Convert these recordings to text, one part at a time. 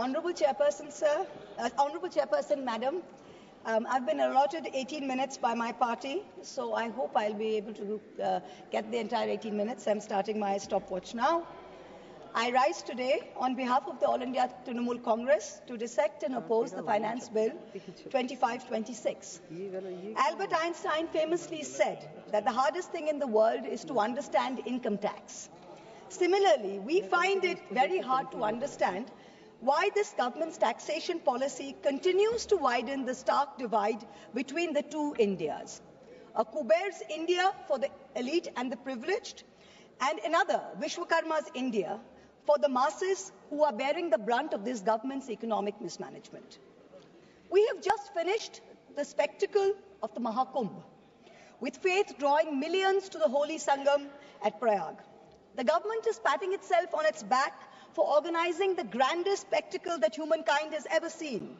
Honourable Chairperson, sir, Honourable Chairperson, Madam, I've been allotted 18 minutes by my party, so I hope I'll be able to get the entire 18 minutes. I'm starting my stopwatch now. I rise today on behalf of the All India Trinamool Congress to dissect and oppose the Finance Bill 2526. Albert Einstein famously said that the hardest thing in the world is to understand income tax. Similarly, we find it very hard to understand why this government's taxation policy continues to widen the stark divide between the two Indias. A Kuber's India for the elite and the privileged, and another, Vishwakarma's India, for the masses who are bearing the brunt of this government's economic mismanagement. We have just finished the spectacle of the Mahakumbh, with faith drawing millions to the holy Sangam at Prayag. The government is patting itself on its back for organizing the grandest spectacle that humankind has ever seen.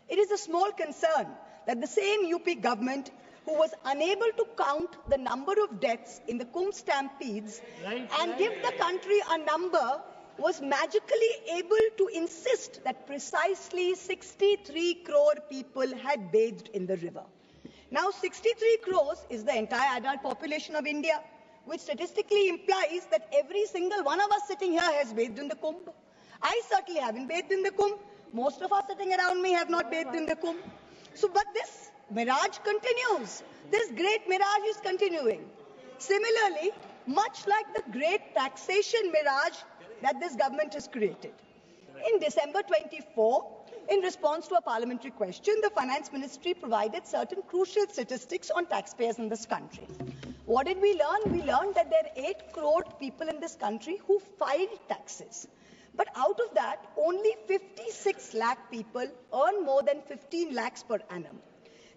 It is a small concern that the same UP government who was unable to count the number of deaths in the Kumbh stampedes and give the country a number was magically able to insist that precisely 63 crore people had bathed in the river. Now 63 crores is the entire adult population of India, which statistically implies that every single one of us sitting here has bathed in the Kumbh. I certainly haven't bathed in the Kumbh. Most of us sitting around me have not bathed in the Kumbh. But this mirage continues. This great mirage is continuing. Similarly, much like the great taxation mirage that this government has created. In December 24, in response to a parliamentary question, the Finance Ministry provided certain crucial statistics on taxpayers in this country. What did we learn? We learned that there are 8 crore people in this country who filed taxes. But out of that, only 56 lakh people earn more than 15 lakhs per annum.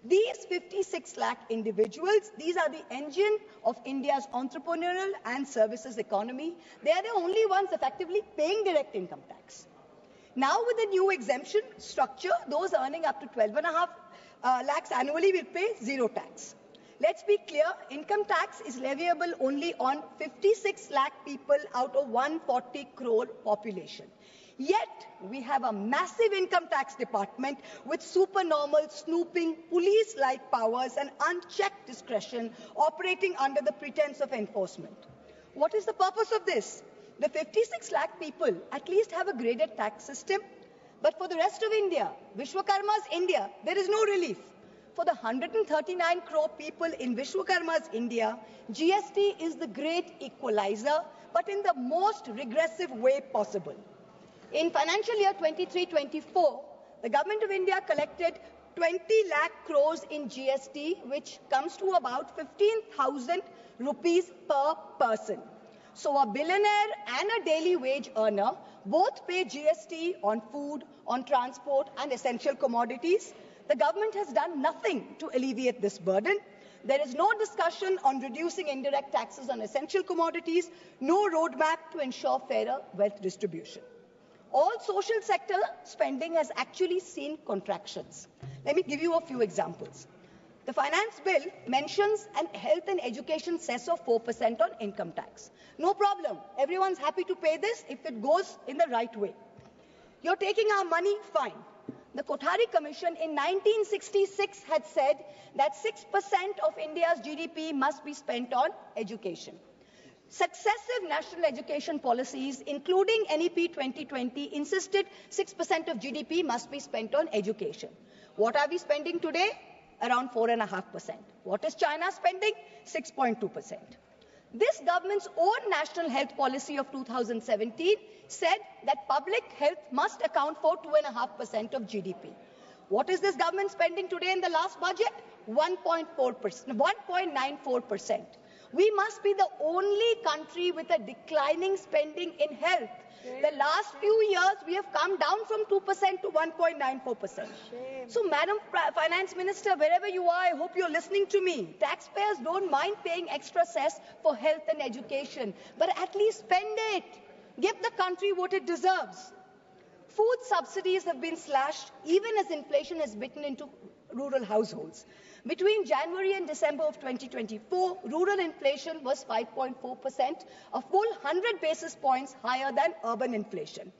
These 56 lakh individuals, these are the engine of India's entrepreneurial and services economy. They are the only ones effectively paying direct income tax. Now with the new exemption structure, those earning up to 12.5 lakhs annually will pay zero tax. Let's be clear, income tax is leviable only on 56 lakh people out of 140 crore population. Yet, we have a massive income tax department with supernormal, snooping, police-like powers and unchecked discretion operating under the pretense of enforcement. What is the purpose of this? The 56 lakh people at least have a graded tax system, but for the rest of India, Vishwakarma's India, there is no relief. For the 139 crore people in Vishwakarma's India, GST is the great equalizer, but in the most regressive way possible. In financial year 23-24, the Government of India collected 20 lakh crores in GST, which comes to about 15,000 rupees per person. So a billionaire and a daily wage earner both pay GST on food, on transport and essential commodities. The government has done nothing to alleviate this burden. There is no discussion on reducing indirect taxes on essential commodities, no roadmap to ensure fairer wealth distribution. All social sector spending has actually seen contractions. Let me give you a few examples. The finance bill mentions an health and education cess of 4% on income tax. No problem. Everyone's happy to pay this if it goes in the right way. You're taking our money, fine. The Kothari Commission in 1966 had said that 6% of India's GDP must be spent on education. Successive national education policies, including NEP 2020, insisted 6% of GDP must be spent on education. What are we spending today? Around 4.5%. What is China spending? 6.2%. This government's own national health policy of 2017 said that public health must account for 2.5% of GDP. What is this government spending today in the last budget? 1.94%. We must be the only country with a declining spending in health. The last few years, we have come down from 2% to 1.94%. So, Madam Finance Minister, wherever you are, I hope you're listening to me. Taxpayers don't mind paying extra cess for health and education, but at least spend it. Give the country what it deserves. Food subsidies have been slashed even as inflation has bitten into rural households. Between January and December of 2024, rural inflation was 5.4%, a full 100 basis points higher than urban inflation.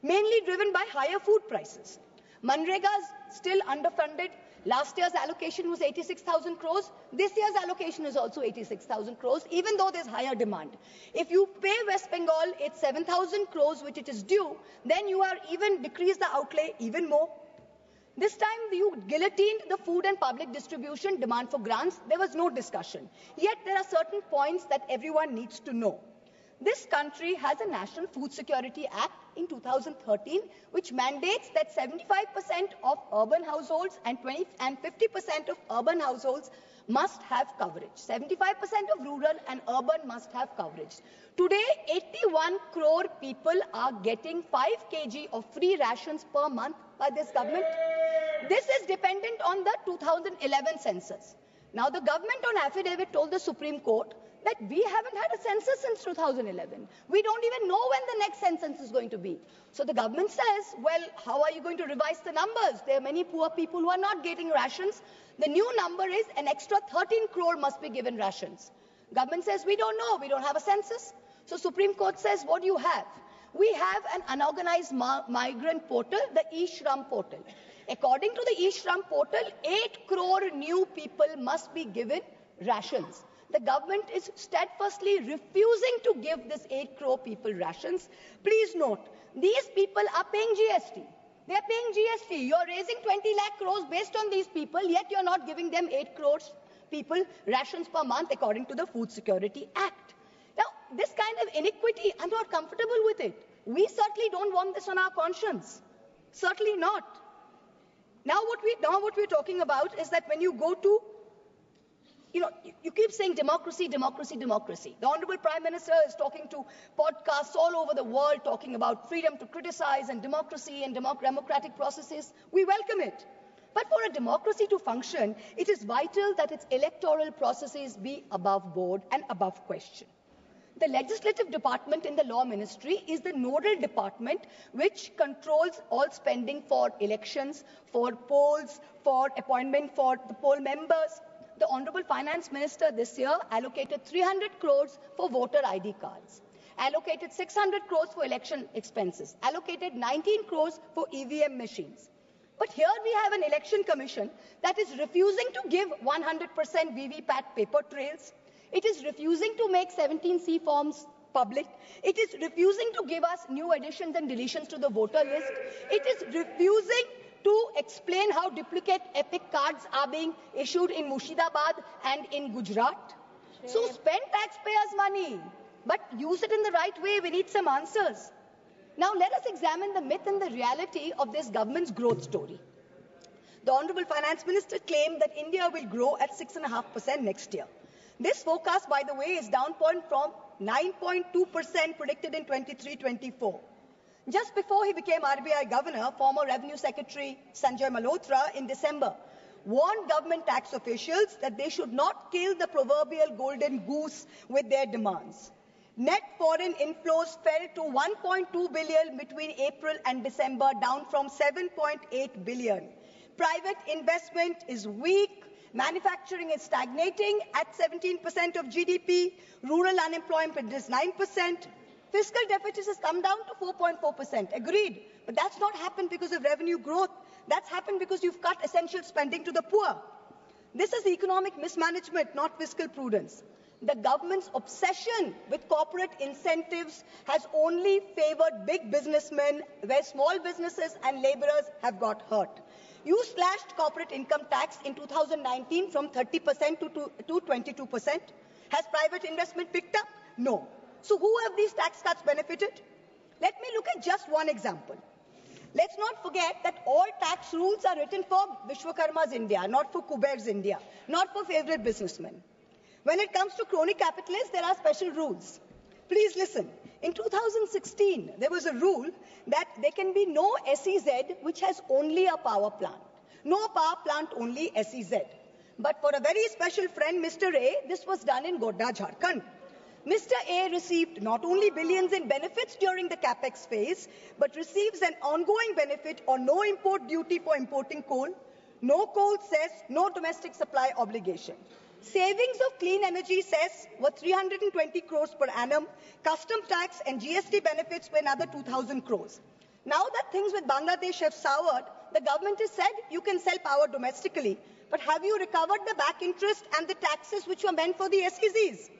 mainly driven by higher food prices. Manrega is still underfunded. Last year's allocation was 86,000 crores. This year's allocation is also 86,000 crores, even though there's higher demand. If you pay West Bengal its 7,000 crores, which it is due, then you are even decrease the outlay even more. This time you guillotined the food and public distribution demand for grants. There was no discussion. Yet there are certain points that everyone needs to know. This country has a National Food Security Act in 2013, which mandates that 75% of urban households and 50% of urban households must have coverage. 75% of rural and urban must have coverage. Today, 81 crore people are getting 5 kg of free rations per month by this government. This is dependent on the 2011 census. Now, the government on affidavit told the Supreme Court that we haven't had a census since 2011. We don't even know when the next census is going to be. So the government says, well, how are you going to revise the numbers? There are many poor people who are not getting rations. The new number is an extra 13 crore must be given rations. Government says, we don't know. We don't have a census. So Supreme Court says, what do you have? We have an unorganized migrant portal, the e-Shram portal. According to the e-Shram portal, 8 crore new people must be given rations. The government is steadfastly refusing to give this 8 crore people rations. Please note, these people are paying GST. They are paying GST. You're raising 20 lakh crores based on these people, yet you're not giving them 8 crores people rations per month according to the Food Security Act. Now, this kind of iniquity, I'm not comfortable with it. We certainly don't want this on our conscience. Certainly not. Now what we're talking about is that when you go to you keep saying democracy, democracy, democracy. The Honorable Prime Minister is talking to podcasts all over the world talking about freedom to criticize and democracy and democratic processes. We welcome it. But for a democracy to function, it is vital that its electoral processes be above board and above question. The legislative department in the law ministry is the nodal department which controls all spending for elections, for polls, for appointment for the poll members. The Honorable Finance Minister this year allocated 300 crores for voter ID cards, allocated 600 crores for election expenses, allocated 19 crores for EVM machines. But here we have an election commission that is refusing to give 100% VVPAT paper trails. It is refusing to make 17C forms public. It is refusing to give us new additions and deletions to the voter list. It is refusing to explain how duplicate epic cards are being issued in Murshidabad and in Gujarat. So spend taxpayers' money, but use it in the right way. We need some answers. Now let us examine the myth and the reality of this government's growth story. The Honorable Finance Minister claimed that India will grow at 6.5% next year. This forecast, by the way, is down from 9.2% predicted in 23-24. Just before he became RBI governor, former Revenue Secretary Sanjay Malhotra in December warned government tax officials that they should not kill the proverbial golden goose with their demands. Net foreign inflows fell to 1.2 billion between April and December, down from 7.8 billion. Private investment is weak. Manufacturing is stagnating at 17% of GDP. Rural unemployment is 9%. Fiscal deficit has come down to 4.4%. Agreed. But that's not happened because of revenue growth. That's happened because you've cut essential spending to the poor. This is economic mismanagement, not fiscal prudence. The government's obsession with corporate incentives has only favored big businessmen, where small businesses and laborers have got hurt. You slashed corporate income tax in 2019 from 30% to 22%. Has private investment picked up? No. So who have these tax cuts benefited? Let me look at just one example. Let's not forget that all tax rules are written for Vishwakarma's India, not for Kuber's India, not for favorite businessmen. When it comes to crony capitalists, there are special rules. Please listen. In 2016, there was a rule that there can be no SEZ which has only a power plant. No power plant, only SEZ. But for a very special friend, Mr. A, this was done in Godda, Jharkhand. Mr. A received not only billions in benefits during the capex phase, but receives an ongoing benefit on no import duty for importing coal, no coal cess, no domestic supply obligation. Savings of clean energy cess were 320 crores per annum. Custom tax and GST benefits were another 2,000 crores. Now that things with Bangladesh have soured, the government has said you can sell power domestically. But have you recovered the back interest and the taxes which were meant for the SEZs?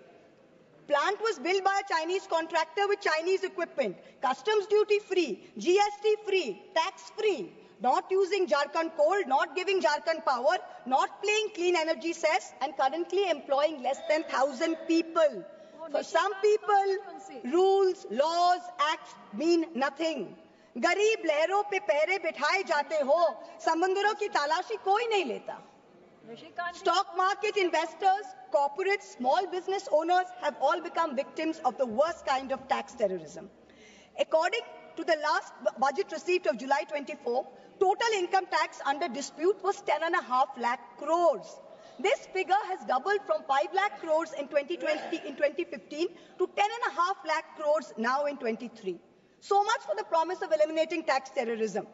Plant was built by a Chinese contractor with Chinese equipment, customs duty free, GST free, tax free, not using Jharkhand coal, not giving Jharkhand power, not paying clean energy cess, and currently employing less than 1,000 people. For some people, rules, laws, acts mean nothing. गरीब लहरों पे पैरे बिठाए जाते हो, समंदरों की तलाशी कोई नहीं लेता. Stock market investors, corporates, small business owners have all become victims of the worst kind of tax terrorism. According to the last budget receipt of July 24, total income tax under dispute was 10.5 lakh crores. This figure has doubled from 5 lakh crores in 2015 to 10.5 lakh crores now in 23. So much for the promise of eliminating tax terrorism.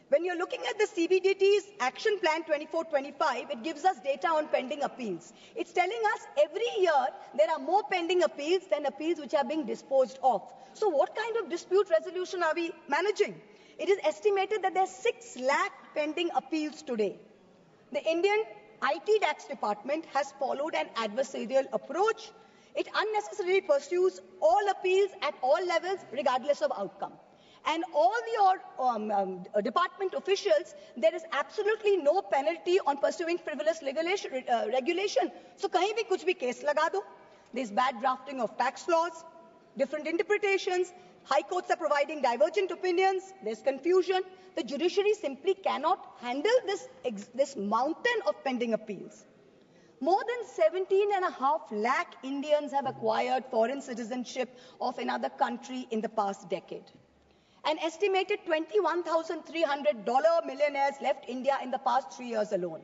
When you're looking at the CBDT's Action Plan 24-25, it gives us data on pending appeals. It's telling us every year there are more pending appeals than appeals which are being disposed of. So what kind of dispute resolution are we managing? It is estimated that there are 6 lakh pending appeals today. The Indian IT tax department has followed an adversarial approach. It unnecessarily pursues all appeals at all levels, regardless of outcome. And all the department officials, there is absolutely no penalty on pursuing frivolous regulation. So, kahin bhi kuch bhi case laga do. There's bad drafting of tax laws, different interpretations. High courts are providing divergent opinions. There's confusion. The judiciary simply cannot handle this mountain of pending appeals. More than 17.5 lakh Indians have acquired foreign citizenship of another country in the past decade. An estimated $21,300 millionaires left India in the past 3 years alone.